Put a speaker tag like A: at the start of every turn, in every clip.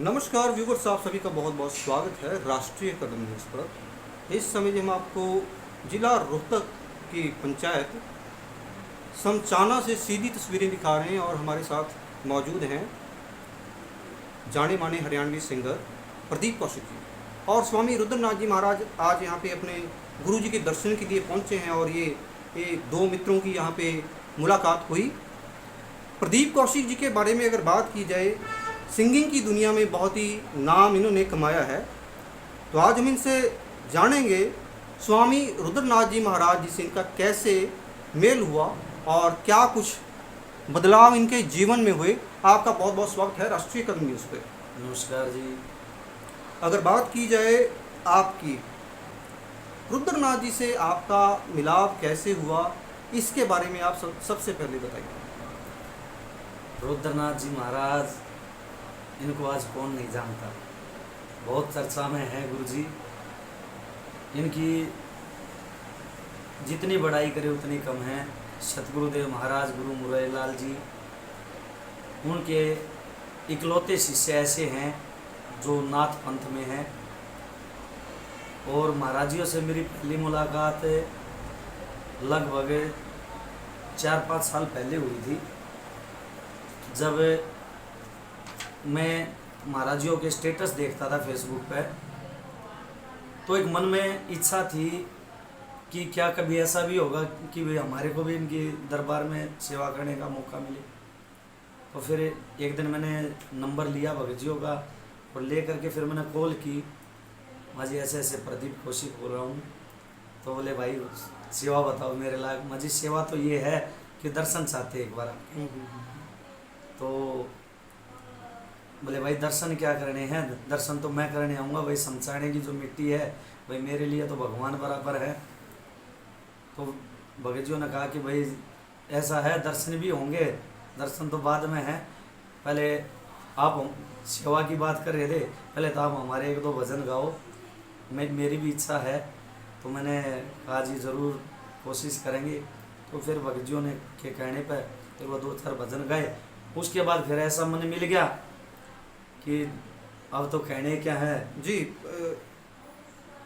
A: नमस्कार व्यूवर्स, आप सभी का बहुत बहुत स्वागत है राष्ट्रीय कदम न्यूज़ पर। इस समय हम आपको जिला रोहतक की पंचायत समचाना से सीधी तस्वीरें दिखा रहे हैं और हमारे साथ मौजूद हैं जाने माने हरियाणवी सिंगर प्रदीप कौशिक जी और स्वामी रुद्रनाथ जी महाराज आज यहाँ पे अपने गुरु जी के दर्शन के लिए पहुँचे हैं और ये दो मित्रों की यहाँ पे मुलाकात हुई। प्रदीप कौशिक जी के बारे में अगर बात की जाए, सिंगिंग की दुनिया में बहुत ही नाम इन्होंने कमाया है। तो आज हम इनसे जानेंगे स्वामी रुद्रनाथ जी महाराज जी से इनका कैसे मेल हुआ और क्या कुछ बदलाव इनके जीवन में हुए। आपका बहुत बहुत स्वागत है राष्ट्रीय कदम न्यूज़ पे।
B: नमस्कार जी।
A: अगर बात की जाए आपकी, रुद्रनाथ जी से आपका मिलाप कैसे हुआ, इसके बारे में आप सबसे पहले बताइए।
B: रुद्रनाथ जी महाराज, इनको आज कौन नहीं जानता, बहुत चर्चा में है गुरु जी। इनकी जितनी बड़ाई करे उतनी कम है। सतगुरुदेव महाराज गुरु मुरारीलाल जी, उनके इकलौते शिष्य ऐसे हैं जो नाथ पंथ में हैं। और महाराज जियों से मेरी पहली मुलाकात लगभग 4-5 साल पहले हुई थी, जब मैं महाराज जियों के स्टेटस देखता था फेसबुक पे। तो एक मन में इच्छा थी कि क्या कभी ऐसा भी होगा कि भाई हमारे को भी इनकी दरबार में सेवा करने का मौका मिले। तो फिर एक दिन मैंने नंबर लिया भगत जियों का और ले करके फिर मैंने कॉल की, माजी ऐसे ऐसे प्रदीप कौशिक बोल रहा हूँ। तो बोले भाई सेवा बताओ मेरे लायक। माजी सेवा तो ये है कि दर्शन चाहते एक बार। तो बोले भाई दर्शन क्या करने हैं, दर्शन तो मैं करने आऊँगा। भाई समचाने की जो मिट्टी है भाई मेरे लिए तो भगवान बराबर है। तो भगत जियों ने कहा कि भाई ऐसा है, दर्शन भी होंगे, दर्शन तो बाद में है, पहले आप सेवा की बात कर रहे थे, पहले तो आप हमारे 1-2 भजन गाओ। मेरी भी इच्छा है। तो मैंने कहा जी ज़रूर कोशिश करेंगे। तो फिर भगत जियों ने के कहने पर फिर वो 2-4 भजन गाए। उसके बाद फिर ऐसा मन मिल गया कि अब तो कहने क्या है
A: जी।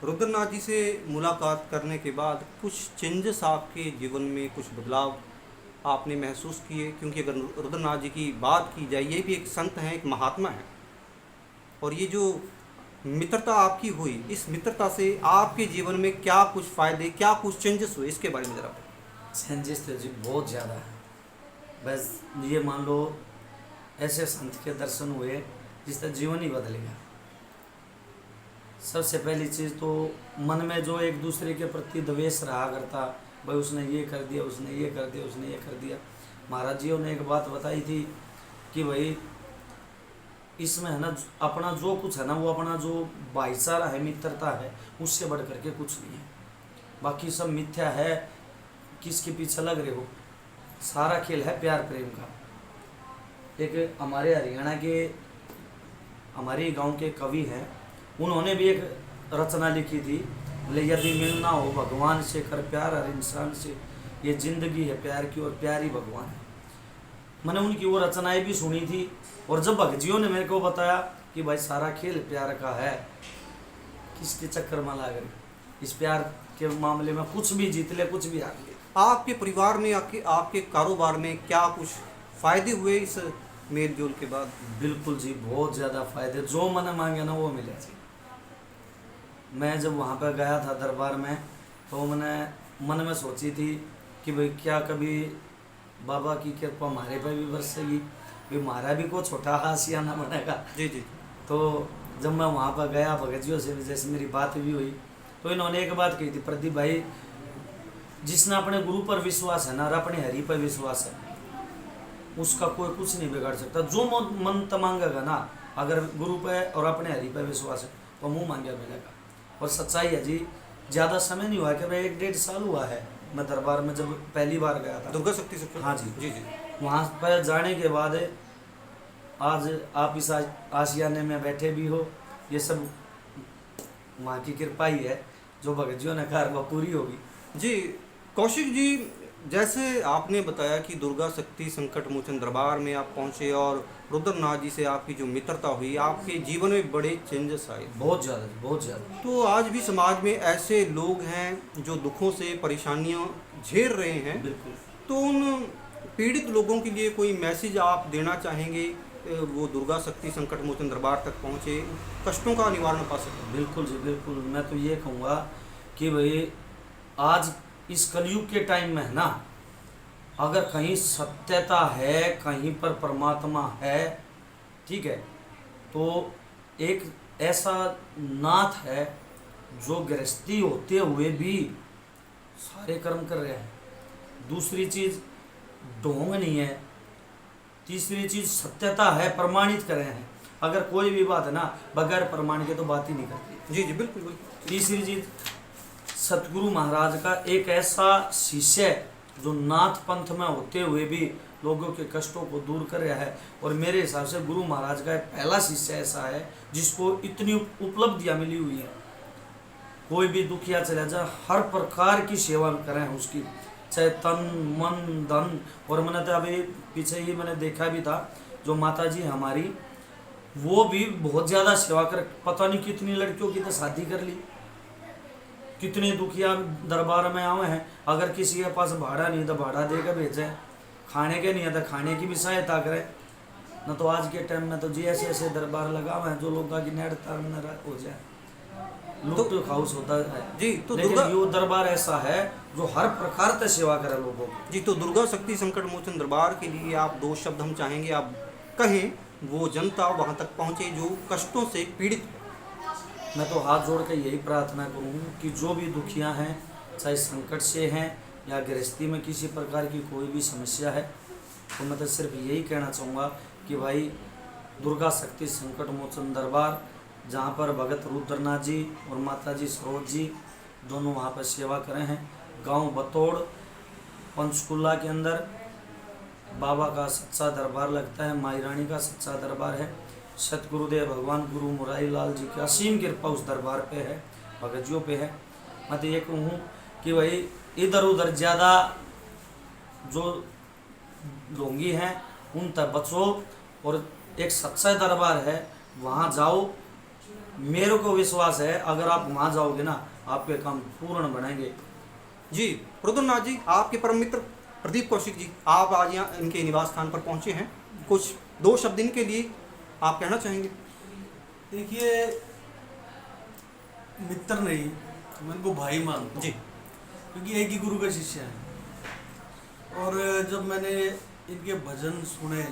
A: रुद्रनाथ जी से मुलाकात करने के बाद कुछ चेंजेस आपके जीवन में, कुछ बदलाव आपने महसूस किए? क्योंकि अगर रुद्रनाथ जी की बात की जाए, ये भी एक संत हैं, एक महात्मा है, और ये जो मित्रता आपकी हुई, इस मित्रता से आपके जीवन में क्या कुछ फ़ायदे, क्या कुछ चेंजेस हुए, इसके बारे में ज़रा।
B: चेंजेस तो जी बहुत ज़्यादा है। बस ये मान लो ऐसे संत के दर्शन हुए जिसका जीवन ही बदल गया। सबसे पहली चीज़ तो मन में जो एक दूसरे के प्रति द्वेष रहा करता, भाई उसने ये कर दिया, उसने ये कर दिया, उसने ये कर दिया। महाराज जियों ने एक बात बताई थी कि भाई इसमें है ना, अपना जो कुछ है ना, वो अपना जो भाईचारा है, मित्रता है, उससे बढ़ करके कुछ नहीं है। बाकी सब मिथ्या है, किसके पीछे लग रहे हो। सारा खेल है प्यार प्रेम का। एक हमारे हरियाणा के, हमारे गांव के कवि हैं, उन्होंने भी एक रचना लिखी थी, बोले यदि मिलना हो भगवान से कर प्यार हर इंसान से, ये जिंदगी है प्यार की और प्यार ही भगवान है। मैंने उनकी वो रचनाएं भी सुनी थी। और जब भगत जियों ने मेरे को बताया कि भाई सारा खेल प्यार का है, किसके चक्कर में लग रहे, इस प्यार के मामले में कुछ भी जीत ले, कुछ भी हार ले।
A: आपके परिवार में, आपके कारोबार में क्या कुछ फ़ायदे हुए इस मेल जोल के बाद?
B: बिल्कुल जी, बहुत ज़्यादा फायदे, जो मैंने मांगे ना वो मिले जी। मैं जब वहाँ पर गया था दरबार में, तो मैंने मन में सोची थी कि भाई क्या कभी बाबा की कृपा हमारे पर भी बरसेगी, भी हमारा भी को छोटा आशियाना बनेगा।
A: जी जी।
B: तो जब मैं वहाँ पर गया, भगत जियों से भी जैसे मेरी बात भी हुई, तो इन्होंने एक बात कही थी, प्रदीप भाई जिसने अपने गुरु पर विश्वास है ना और अपने हरि पर विश्वास है, उसका कोई कुछ नहीं बिगाड़ सकता। जो मन मांगेगा ना, अगर गुरु पे और अपने हरि पे विश्वास है तो मुँह मांगे मिलेगा। और सच्चाई है जी, ज़्यादा समय नहीं हुआ है कि भाई 1-1.5 साल हुआ है मैं दरबार में जब पहली बार गया था।
A: दुर्गा शक्ति से?
B: हाँ जी
A: जी जी।
B: वहाँ पर जाने के बाद आज आप इस आशियाने में बैठे भी हो, ये सब वहाँ की कृपा ही है। जो भगत जियों ने कहा वो पूरी होगी।
A: जी कौशिक जी, जैसे आपने बताया कि दुर्गा शक्ति संकट मोचन दरबार में आप पहुंचे और रुद्रनाथ जी से आपकी जो मित्रता हुई, आपके जीवन में बड़े चेंजेस आए।
B: बहुत ज़्यादा, बहुत ज़्यादा।
A: तो आज भी समाज में ऐसे लोग हैं जो दुखों से परेशानियां झेल रहे हैं,
B: बिल्कुल।
A: तो उन पीड़ित लोगों के लिए कोई मैसेज आप देना चाहेंगे? वो दुर्गा शक्ति संकट मोचन दरबार तक पहुँचे, कष्टों का निवारण पा सकें।
B: बिल्कुल जी, बिल्कुल। मैं तो ये कहूँगा कि भाई आज इस कलयुग के टाइम में है ना, अगर कहीं सत्यता है, कहीं पर परमात्मा है, ठीक है, तो एक ऐसा नाथ है जो गृहस्थी होते हुए भी सारे कर्म कर रहे हैं। दूसरी चीज़ ढोंग नहीं है। तीसरी चीज़ सत्यता है, प्रमाणित कर रहे हैं। अगर कोई भी बात है ना, बगैर प्रमाण के तो बात ही नहीं करती।
A: जी जी, बिल्कुल बिल्कुल।
B: तीसरी चीज़, सतगुरु महाराज का एक ऐसा शिष्य जो नाथ पंथ में होते हुए भी लोगों के कष्टों को दूर कर रहा है। और मेरे हिसाब से गुरु महाराज का पहला शिष्य ऐसा है जिसको इतनी उपलब्धियां मिली हुई हैं। कोई भी दुखिया चला जाए, हर प्रकार की सेवा करें उसकी, चाहे तन मन धन। और मैंने तो अभी पीछे ही मैंने देखा भी था, जो माता जी हमारी, वो भी बहुत ज़्यादा सेवा कर, पता नहीं कितनी लड़कियों की तो शादी कर ली, कितने दुखिया दरबार में आए हैं। अगर किसी के पास भाड़ा नहीं तो भाड़ा दे कर भेजें, खाने के नहीं है तो खाने की भी सहायता करें। न तो आज के टाइम में तो जी ऐसे ऐसे दरबार लगा हुए हैं जो लोग की नेट तार हो जाए, लुप्त हाउस होता है
A: जी। तो
B: लेकिन
A: दुर्गा
B: यो दरबार ऐसा है जो हर प्रकार से सेवा करे लोगों की।
A: जी, तो दुर्गा शक्ति संकट मोचन दरबार के लिए आप दो शब्द हम चाहेंगे आप कहें, वो जनता वहाँ तक पहुँचे जो कष्टों से पीड़ित है।
B: मैं तो हाथ जोड़ के यही प्रार्थना करूँ कि जो भी दुखिया हैं, चाहे संकट से हैं या गृहस्थी में किसी प्रकार की कोई भी समस्या है, तो मैं तो सिर्फ यही कहना चाहूँगा कि भाई दुर्गा शक्ति संकट मोचन दरबार, जहाँ पर भगत रुद्रनाथ जी और माता जी सरोज जी दोनों वहाँ पर सेवा करे हैं। गांव बतौड़ पंचकुला के अंदर बाबा का सच्चा दरबार लगता है, माई रानी का सच्चा दरबार है। सतगुरुदेव भगवान गुरु मुरारी लाल जी की असीम कृपा उस दरबार पे है, भगतियों पे है। मैं तो ये कहूँ कि भाई इधर उधर ज़्यादा जो ढोंगी हैं उन तक बचो और एक सच्चा दरबार है वहाँ जाओ। मेरे को विश्वास है अगर आप वहाँ जाओगे ना, आपके काम पूर्ण बनेंगे।
A: जी रुद्रनाथ जी, आपके परम मित्र प्रदीप कौशिक जी, आप आज यहाँ इनके निवास स्थान पर पहुँचे हैं, कुछ दो शब्द इनके लिए आप कहना चाहेंगे?
C: देखिए, मित्र नहीं, मैं इनको भाई मानता हूँ
A: जी,
C: क्योंकि एक ही गुरु का शिष्य है। और जब मैंने इनके भजन सुने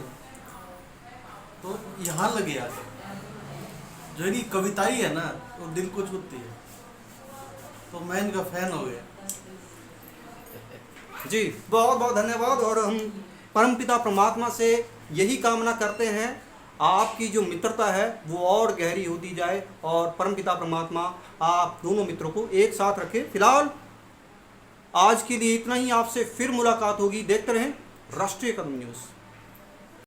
C: तो यहाँ लगे आके, जो इनकी कविताई है ना वो दिल को छूती है, तो मैं इनका फैन हो गया।
A: जी बहुत बहुत धन्यवाद। और हम परमपिता परमात्मा से यही कामना करते हैं आपकी जो मित्रता है वो और गहरी होती जाए और परमपिता परमात्मा आप दोनों मित्रों को एक साथ रखे। फिलहाल आज के लिए इतना ही, आपसे फिर मुलाकात होगी। देखते रहें राष्ट्रीय कदम न्यूज़।